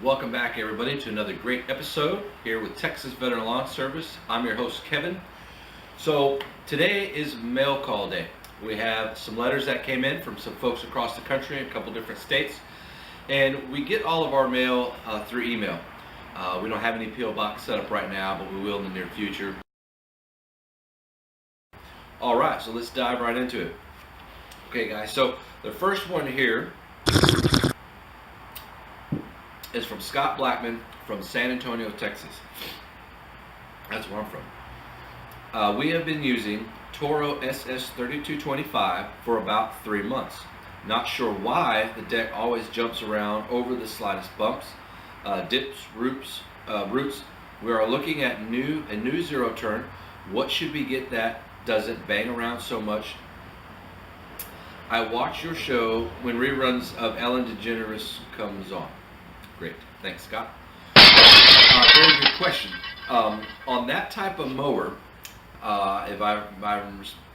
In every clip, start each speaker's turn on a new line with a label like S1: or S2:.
S1: Welcome back, everybody, to another great episode here with Texas Veteran Lawn Service. I'm your host, Kevin. So today is mail call day. We have some letters that came in from some folks across the country in a couple different states, and we get all of our mail through email. We don't have any P.O. box set up right now, but we will in the near future. All right, so let's dive right into it. Okay, guys, so the first one here is from Scott Blackman from San Antonio, Texas. That's where I'm from. We have been using Toro SS3225 for about 3 months. Not sure why the deck always jumps around over the slightest bumps, dips, roots. We are looking at a new zero turn. What should we get that doesn't bang around so much? I watch your show when reruns of Ellen DeGeneres comes on. Great, thanks, Scott. Very good question. On that type of mower, if I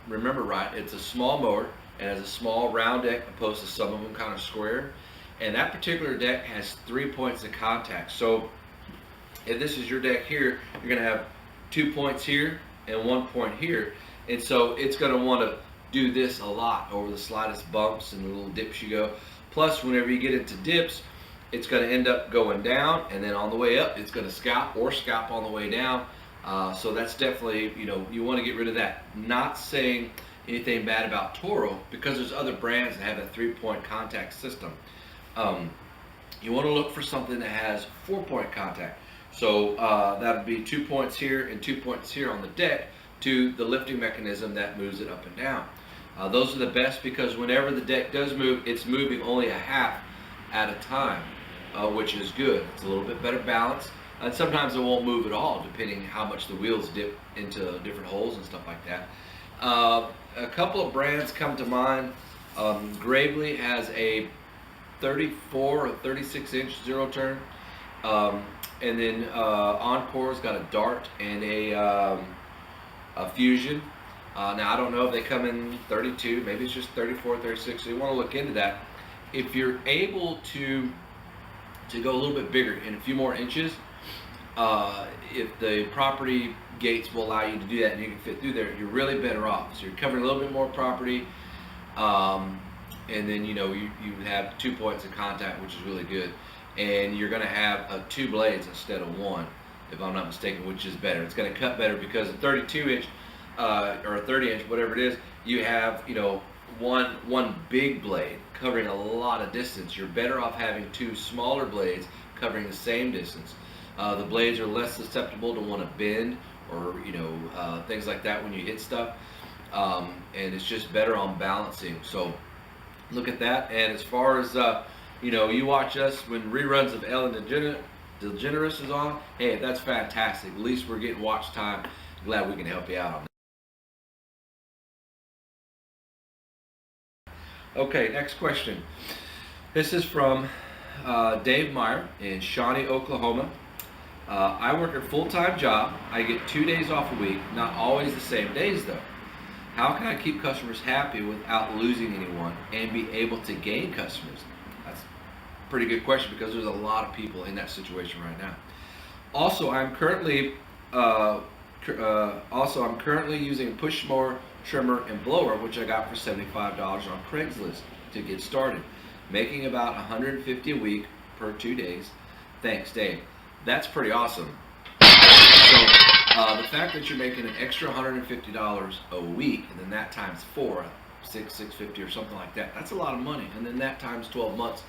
S1: remember right, it's a small mower and has a small round deck opposed to some of them kind of square. And that particular deck has 3 points of contact. So if this is your deck here, you're going to have 2 points here and 1 point here. And so it's going to want to do this a lot over the slightest bumps and the little dips you go. Plus, whenever you get into dips, it's going to end up going down, and then on the way up, it's going to scalp on the way down. So that's definitely, you want to get rid of that. Not saying anything bad about Toro, because there's other brands that have a 3-point contact system. You want to look for something that has 4-point contact. So that would be 2 points here and 2 points here on the deck to the lifting mechanism that moves it up and down. Those are the best because whenever the deck does move, it's moving only a half at a time, which is good. It's a little bit better balance, and sometimes it won't move at all depending how much the wheels dip into different holes and stuff like that. A couple of brands come to mind. Gravely has a 34 or 36 inch zero turn, and then Encore's got a Dart and a Fusion. Now I don't know if they come in 32, maybe it's just 34, 36, so you want to look into that. If you're able to go a little bit bigger in a few more inches, if the property gates will allow you to do that and you can fit through there, you're really better off. So you're covering a little bit more property, and then you have 2 points of contact, which is really good. And you're going to have 2 blades instead of 1, if I'm not mistaken, which is better. It's going to cut better because a 32 inch or a 30 inch, whatever it is, you have one big blade covering a lot of distance. You're better off having 2 smaller blades covering the same distance. The blades are less susceptible to want to bend or things like that when you hit stuff, and it's just better on balancing. So look at that. And as far as you watch us when reruns of Ellen DeGeneres is on, hey, that's fantastic. At least we're getting watch time. Glad we can help you out on that. Okay, next question. This is from Dave Meyer in Shawnee, Oklahoma. I work a full-time job. I get 2 days off a week, not always the same days though. How can I keep customers happy without losing anyone and be able to gain customers? That's a pretty good question because there's a lot of people in that situation right now. Also, I'm currently using a push mower, trimmer, and blower, which I got for $75 on Craigslist to get started, making about $150 a week per 2 days. Thanks, Dave. That's pretty awesome. So the fact that you're making an extra $150 a week, and then that times 4, $650 or something like that, that's a lot of money. And then that times 12 months,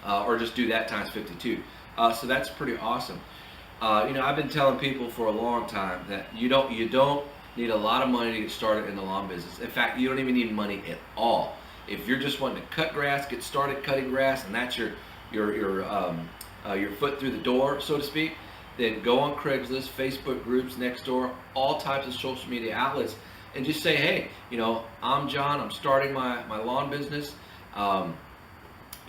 S1: or just do that times 52. So that's pretty awesome. I've been telling people for a long time that you don't need a lot of money to get started in the lawn business. In fact, you don't even need money at all. If you're just wanting to cut grass, get started cutting grass, and that's your foot through the door, so to speak, then go on Craigslist, Facebook groups, Nextdoor, all types of social media outlets, and just say, hey, I'm John, I'm starting my lawn business, and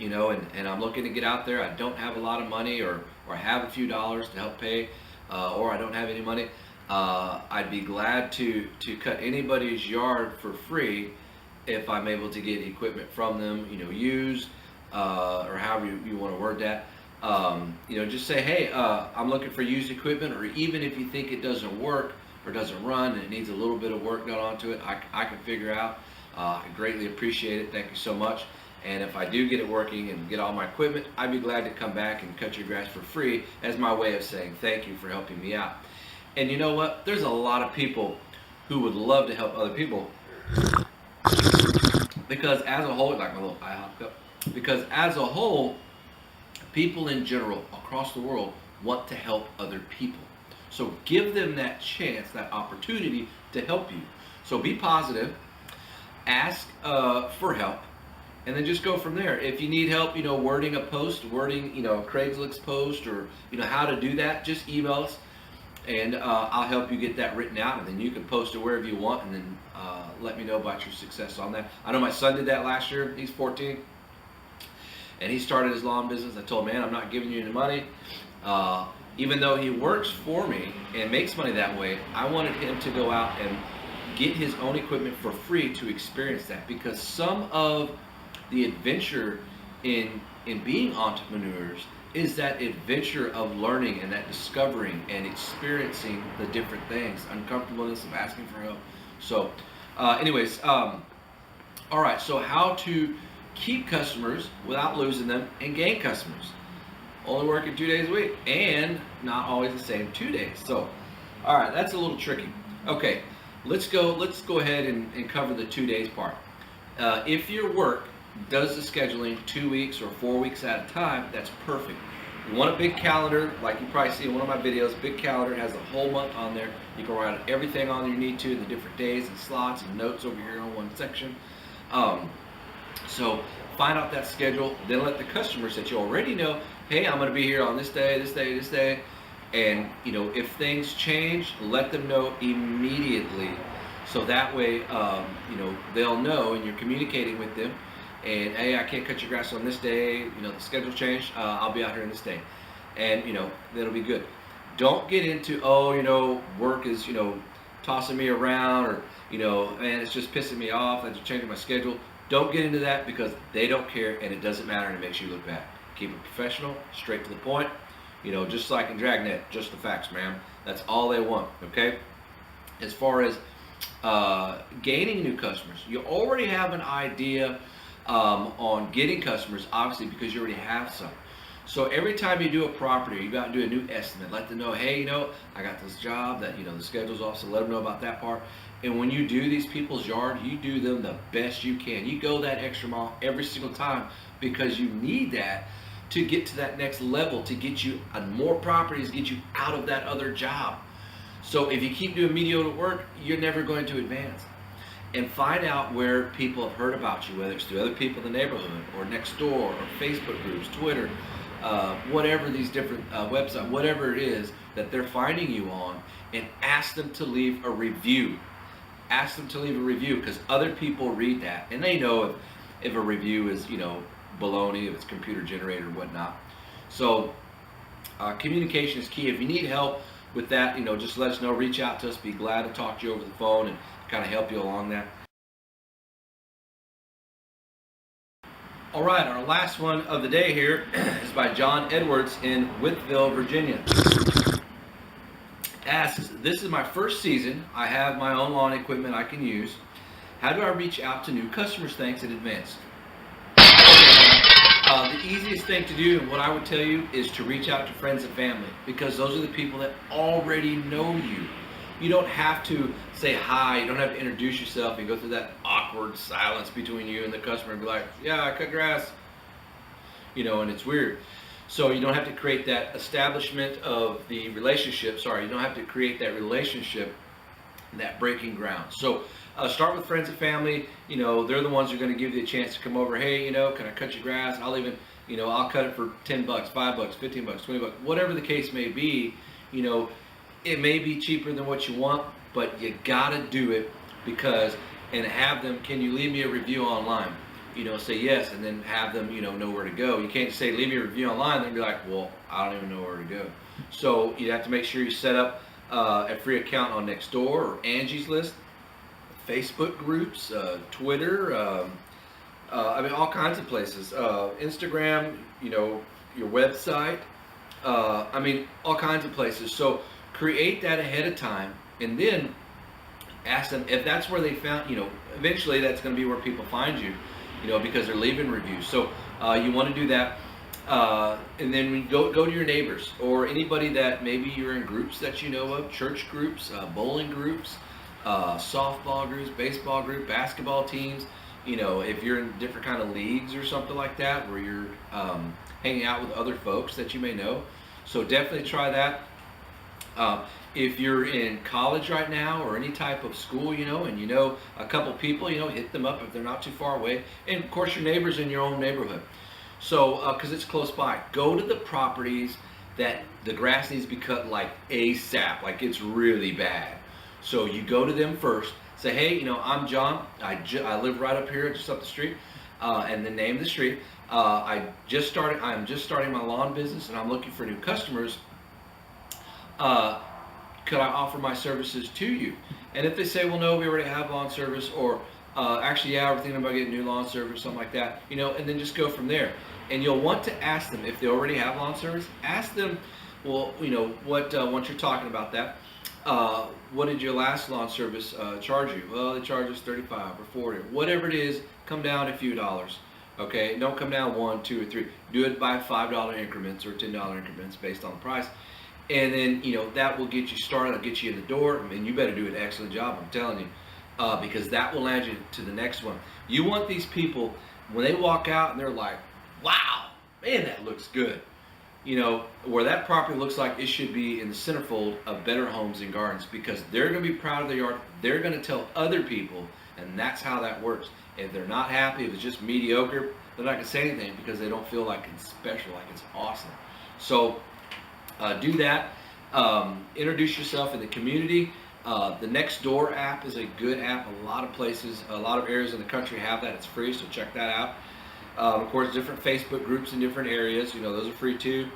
S1: I'm looking to get out there. I don't have a lot of money, or I have a few dollars to help pay, or I don't have any money. I'd be glad to cut anybody's yard for free if I'm able to get equipment from them, used, or however you want to word that. Just say, hey, I'm looking for used equipment, or even if you think it doesn't work or doesn't run and it needs a little bit of work done onto it, I can figure out. I greatly appreciate it. Thank you so much. And if I do get it working and get all my equipment, I'd be glad to come back and cut your grass for free as my way of saying thank you for helping me out. And you know what? There's a lot of people who would love to help other people, because as a whole, like my little IHOP cup, because as a whole, people in general across the world want to help other people. So give them that chance, that opportunity to help you. So be positive, ask for help, and then just go from there. If you need help, wording a post, wording, a Craigslist post, or, how to do that, just email us, and I'll help you get that written out, and then you can post it wherever you want, and then let me know about your success on that. I know my son did that last year. He's 14, and he started his lawn business. I told him, man, I'm not giving you any money. Even though he works for me and makes money that way, I wanted him to go out and get his own equipment for free to experience that, because some of the adventure in being entrepreneurs is that adventure of learning and that discovering and experiencing the different things, uncomfortableness of asking for help. So all right, so how to keep customers without losing them and gain customers. Only working 2 days a week and not always the same 2 days. So, all right, that's a little tricky. Okay, let's go ahead and cover the 2 days part. If your work does the scheduling 2 weeks or 4 weeks at a time, that's perfect. You want a big calendar, like you probably see in one of my videos. Big calendar has the whole month on there. You can write everything on there you need to, the different days and slots and notes over here in one section. So find out that schedule, then let the customers that you already know, hey, I'm going to be here on this day, this day, this day. And, if things change, let them know immediately. So that way, they'll know, and you're communicating with them. And, hey, I can't cut your grass on this day. The schedule changed. I'll be out here on this day. And, that'll be good. Don't get into, work is, tossing me around, or, man, it's just pissing me off. I'm just changing my schedule. Don't get into that, because they don't care, and it doesn't matter, and it makes you look bad. Keep it professional, straight to the point. Just like in Dragnet, just the facts, man. That's all they want, okay? As far as gaining new customers, you already have an idea on getting customers, obviously, because you already have some. So every time you do a property, you got to do a new estimate. Let them know, hey, I got this job that, the schedule's off, so let them know about that part. And when you do these people's yard, you do them the best you can. You go that extra mile every single time, because you need that to get to that next level, to get you on more properties, get you out of that other job. So if you keep doing mediocre work, you're never going to advance. And find out where people have heard about you, whether it's through other people in the neighborhood, or next door, or Facebook groups, Twitter, whatever these different websites, whatever it is that they're finding you on, and ask them to leave a review. Ask them to leave a review, because other people read that, and they know if a review is, baloney, if it's computer generated or whatnot. So communication is key. If you need help with that, just let us know. Reach out to us. Be glad to talk to you over the phone and kind of help you along that. All right, our last one of the day here is by John Edwards in Whitville, Virginia. Asks, this is my first season. I have my own lawn equipment I can use. How do I reach out to new customers? Thanks in advance. The easiest thing to do, and what I would tell you, is to reach out to friends and family, because those are the people that already know you. You don't have to say hi, you don't have to introduce yourself and go through that awkward silence between you and the customer and be like, yeah, I cut grass, and it's weird. So you don't have to create that establishment of the relationship, you don't have to create that relationship, that breaking ground. So start with friends and family. They're the ones who are going to give you a chance to come over. Hey, can I cut your grass? I'll even, I'll cut it for $10, $5, $15, $20, whatever the case may be. It may be cheaper than what you want, but you gotta do it, and have them, can you leave me a review online? Say yes, and then have them, know where to go. You can't say leave me a review online, then be like, well, I don't even know where to go. So you have to make sure you set up a free account on Nextdoor or Angie's List, Facebook groups, Twitter, all kinds of places. Instagram, your website. I mean, all kinds of places. So create that ahead of time, and then ask them if that's where they found. Eventually that's going to be where people find you. Because they're leaving reviews. So you want to do that. And then we go to your neighbors or anybody that maybe you're in groups that you know of, church groups, bowling groups, softball groups, baseball group, basketball teams. If you're in different kind of leagues or something like that, where you're hanging out with other folks that you may know. So definitely try that. If you're in college right now or any type of school, and a couple people, hit them up if they're not too far away. And of course your neighbors in your own neighborhood. So, because it's close by, go to the properties that the grass needs to be cut like ASAP, like it's really bad. So you go to them first, say, hey, I'm John, I live right up here, just up the street, and the name of the street. I'm just starting my lawn business and I'm looking for new customers. Could I offer my services to you? And if they say, well, no, we already have lawn service, or actually, yeah, we're thinking about getting new lawn service, something like that, and then just go from there. And you'll want to ask them, if they already have lawn service, ask them, well, once you're talking about that, what did your last lawn service charge you? Well, they charge us $35 or $40, whatever it is, come down a few dollars. Okay, don't come down 1, 2, or 3. Do it by $5 increments or $10 increments based on the price. And then, that will get you started, it'll get you in the door, and you better do an excellent job, I'm telling you, because that will land you to the next one. You want these people, when they walk out and they're like, wow, man, that looks good. Where that property looks like it should be in the centerfold of Better Homes and Gardens, because they're going to be proud of their yard. They're going to tell other people, and that's how that works. If they're not happy, if it's just mediocre, they're not going to say anything because they don't feel like it's special, like it's awesome. So do that. Introduce yourself in the community. The Nextdoor app is a good app. A lot of places, a lot of areas in the country have that. It's free, so check that out. Of course, different Facebook groups in different areas. Those are free too.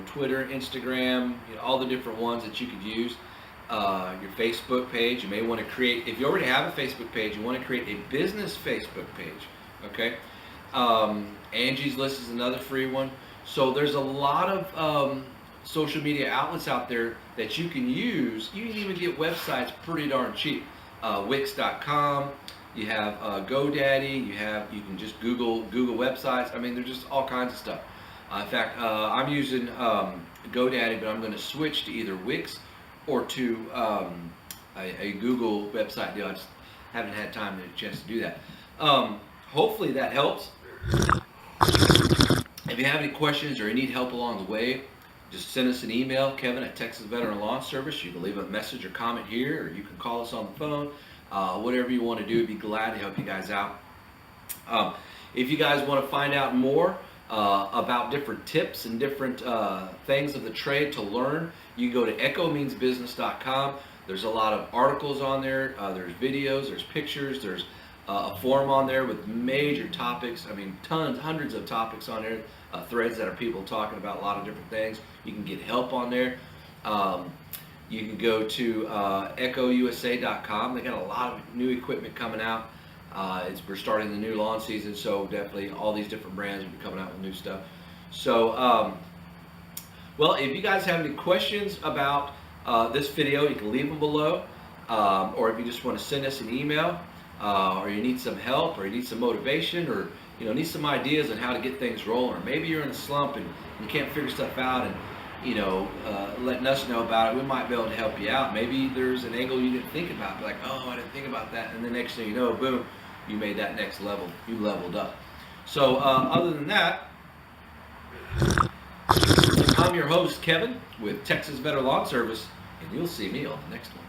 S1: Twitter, Instagram, all the different ones that you could use. Your Facebook page. You may want to create, if you already have a Facebook page, you want to create a business Facebook page. Okay. Angie's List is another free one. So there's a lot of social media outlets out there that you can use. You can even get websites pretty darn cheap. Wix.com. You have GoDaddy. You can just Google websites. I mean, there's just all kinds of stuff. In fact, I'm using GoDaddy, but I'm going to switch to either Wix or to a Google website deal. I just haven't had time and a chance to do that. Hopefully that helps. If you have any questions or you need help along the way, just send us an email, Kevin at Texas Veteran Lawn Service. You can leave a message or comment here, or you can call us on the phone. Whatever you want to do, we'd be glad to help you guys out. If you guys want to find out more about different tips and different things of the trade to learn, you can go to echomeansbusiness.com. There's a lot of articles on there. There's videos, there's pictures, there's a forum on there with major topics. I mean, hundreds of topics on there, threads that are people talking about a lot of different things. You can get help on there. You can go to echousa.com. They got a lot of new equipment coming out. We're starting the new lawn season, so definitely all these different brands will be coming out with new stuff. So, well, if you guys have any questions about this video, you can leave them below. Or if you just want to send us an email, or you need some help, or you need some motivation, or need some ideas on how to get things rolling, or maybe you're in a slump and you can't figure stuff out, and letting us know about it, we might be able to help you out. Maybe there's an angle you didn't think about, like, oh, I didn't think about that, and the next thing you know, boom, you made that next level, you leveled up. So other than that, I'm your host, Kevin, with Texas Veteran Lawn Service, and you'll see me on the next one.